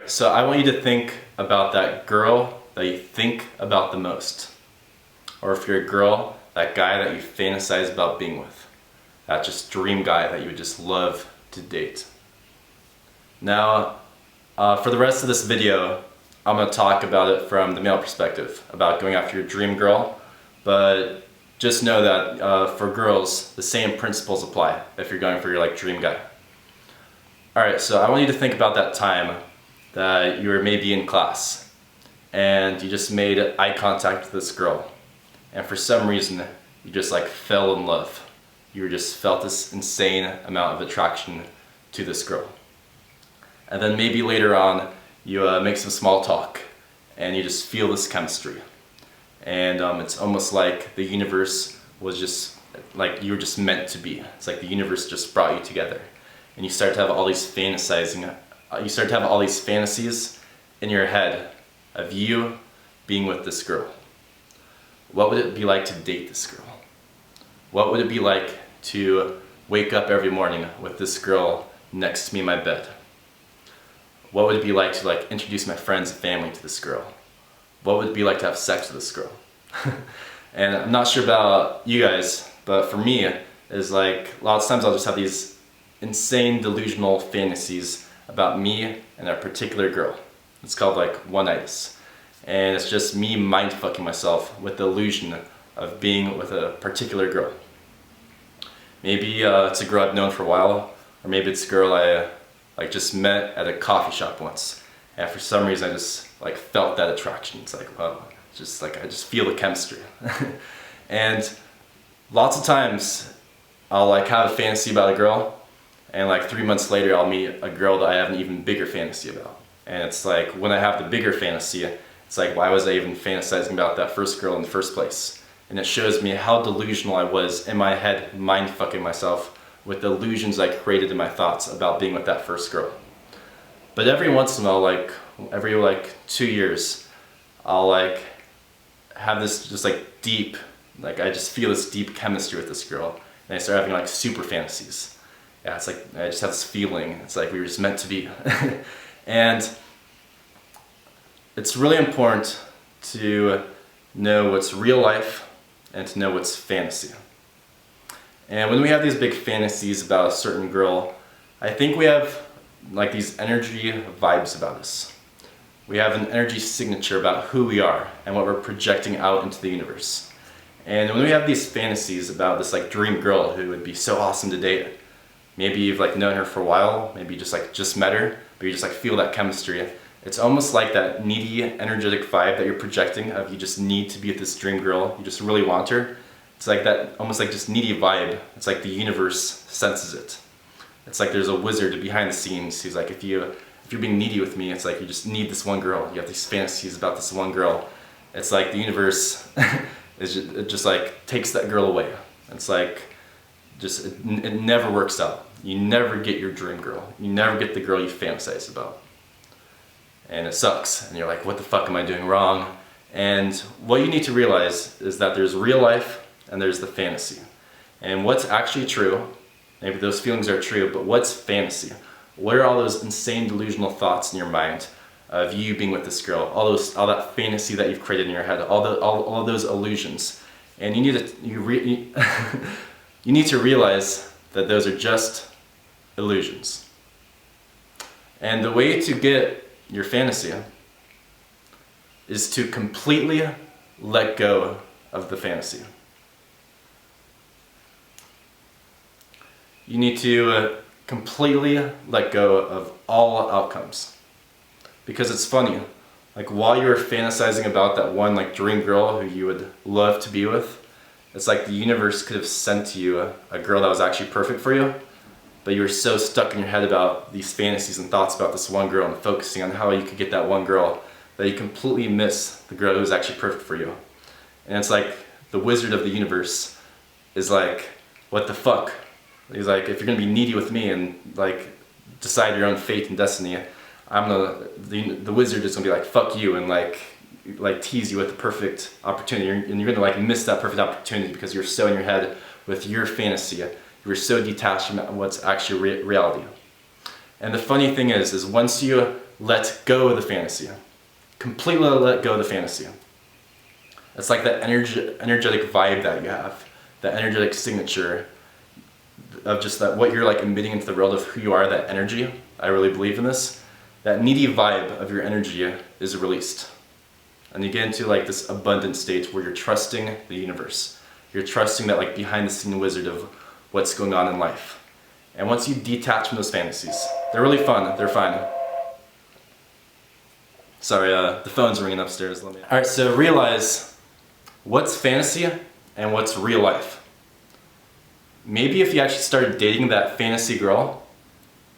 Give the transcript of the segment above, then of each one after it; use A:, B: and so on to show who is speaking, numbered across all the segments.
A: So I want you to think about that girl that you think about the most. Or if you're a girl, that guy that you fantasize about being with. That just dream guy that you would just love to date. Now, for the rest of this video, I'm going to talk about it from the male perspective, about going after your dream girl. But just know that for girls, the same principles apply if you're going for your dream guy. Alright, so I want you to think about that time that you were maybe in class and you just made eye contact with this girl, and for some reason you just fell in love. You just felt this insane amount of attraction to this girl. And then maybe later on you make some small talk and you just feel this chemistry, and it's almost like the universe was just you were just meant to be. It's like the universe just brought you together, and you start to have all these fantasies in your head of you being with this girl. What would it be like to date this girl? What would it be like to wake up every morning with this girl next to me in my bed? What would it be like to introduce my friends and family to this girl? What would it be like to have sex with this girl? And I'm not sure about you guys, but for me, it's a lot of times I'll just have these insane delusional fantasies about me and a particular girl. It's called one-itis. And it's just me mind-fucking myself with the illusion of being with a particular girl. Maybe it's a girl I've known for a while, or maybe it's a girl I just met at a coffee shop once, and for some reason I just felt that attraction. It's wow, just I just feel the chemistry. And lots of times I'll have a fantasy about a girl, and 3 months later I'll meet a girl that I have an even bigger fantasy about. And it's when I have the bigger fantasy, it's why was I even fantasizing about that first girl in the first place? And it shows me how delusional I was in my head, mind-fucking myself with the illusions I created in my thoughts about being with that first girl. But every once in a while, every 2 years, I'll have this just deep, I just feel this deep chemistry with this girl, and I start having super fantasies. Yeah, it's I just have this feeling, it's we were just meant to be. And it's really important to know what's real life and to know what's fantasy. And when we have these big fantasies about a certain girl, I think we have these energy vibes about us. We have an energy signature about who we are and what we're projecting out into the universe. And when we have these fantasies about this dream girl who would be so awesome to date, maybe you've known her for a while, maybe you just met her, but you just feel that chemistry. It's almost like that needy, energetic vibe that you're projecting of you just need to be with this dream girl, you just really want her. It's that, almost just needy vibe. It's the universe senses it. It's there's a wizard behind the scenes who's if you're being needy with me, it's you just need this one girl. You have these fantasies about this one girl. It's the universe it just takes that girl away. It's it never works out. You never get your dream girl. You never get the girl you fantasize about. And it sucks. And you're what the fuck am I doing wrong? And what you need to realize is that there's real life and there's the fantasy. And what's actually true, maybe those feelings are true, but what's fantasy? What are all those insane delusional thoughts in your mind of you being with this girl? All that fantasy that you've created in your head, all of those illusions. And you need to realize that those are just illusions. And the way to get your fantasy is to completely let go of the fantasy. You need to completely let go of all outcomes. Because it's funny, while you're fantasizing about that one dream girl who you would love to be with, it's the universe could have sent to you a girl that was actually perfect for you, but you were so stuck in your head about these fantasies and thoughts about this one girl and focusing on how you could get that one girl that you completely miss the girl who was actually perfect for you. And it's the wizard of the universe is what the fuck? He's if you're gonna be needy with me and decide your own fate and destiny, the wizard is gonna be fuck you and tease you with the perfect opportunity, and you're gonna miss that perfect opportunity because you're so in your head with your fantasy. You're so detached from what's actually reality. And the funny thing is once you let go of the fantasy. Completely let go of the fantasy. It's like that energetic vibe that you have, that energetic signature of just that what you're like emitting into the world of who you are, that energy. I really believe in this. That needy vibe of your energy is released. And you get into like this abundant state where you're trusting the universe. You're trusting that like behind the scene wizard of what's going on in life. And once you detach from those fantasies, they're really fun, they're fine. Sorry, the phone's ringing upstairs. Alright, so realize what's fantasy and what's real life. Maybe if you actually started dating that fantasy girl,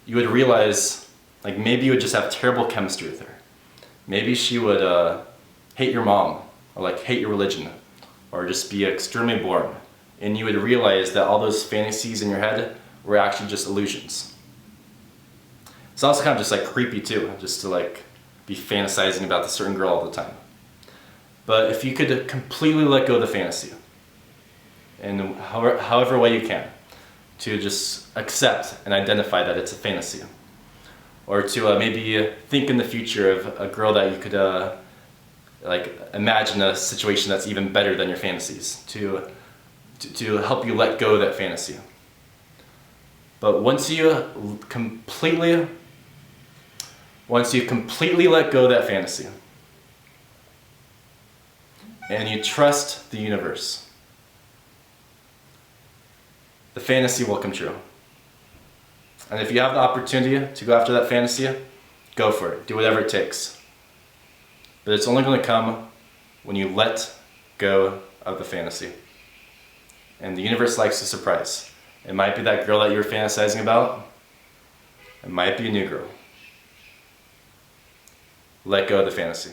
A: you would realize, like maybe you would just have terrible chemistry with her. Maybe she would hate your mom, or like hate your religion, or just be extremely boring. And you would realize that all those fantasies in your head were actually just illusions. It's also kind of just like creepy too, just to like be fantasizing about the certain girl all the time. But if you could completely let go of the fantasy, in however way you can, to just accept and identify that it's a fantasy, or to maybe think in the future of a girl that you could like imagine a situation that's even better than your fantasies, to help you let go of that fantasy. But once you completely let go of that fantasy, and you trust the universe, the fantasy will come true. And if you have the opportunity to go after that fantasy, go for it. Do whatever it takes. But it's only going to come when you let go of the fantasy. And the universe likes to surprise. It might be that girl that you were fantasizing about. It might be a new girl. Let go of the fantasy.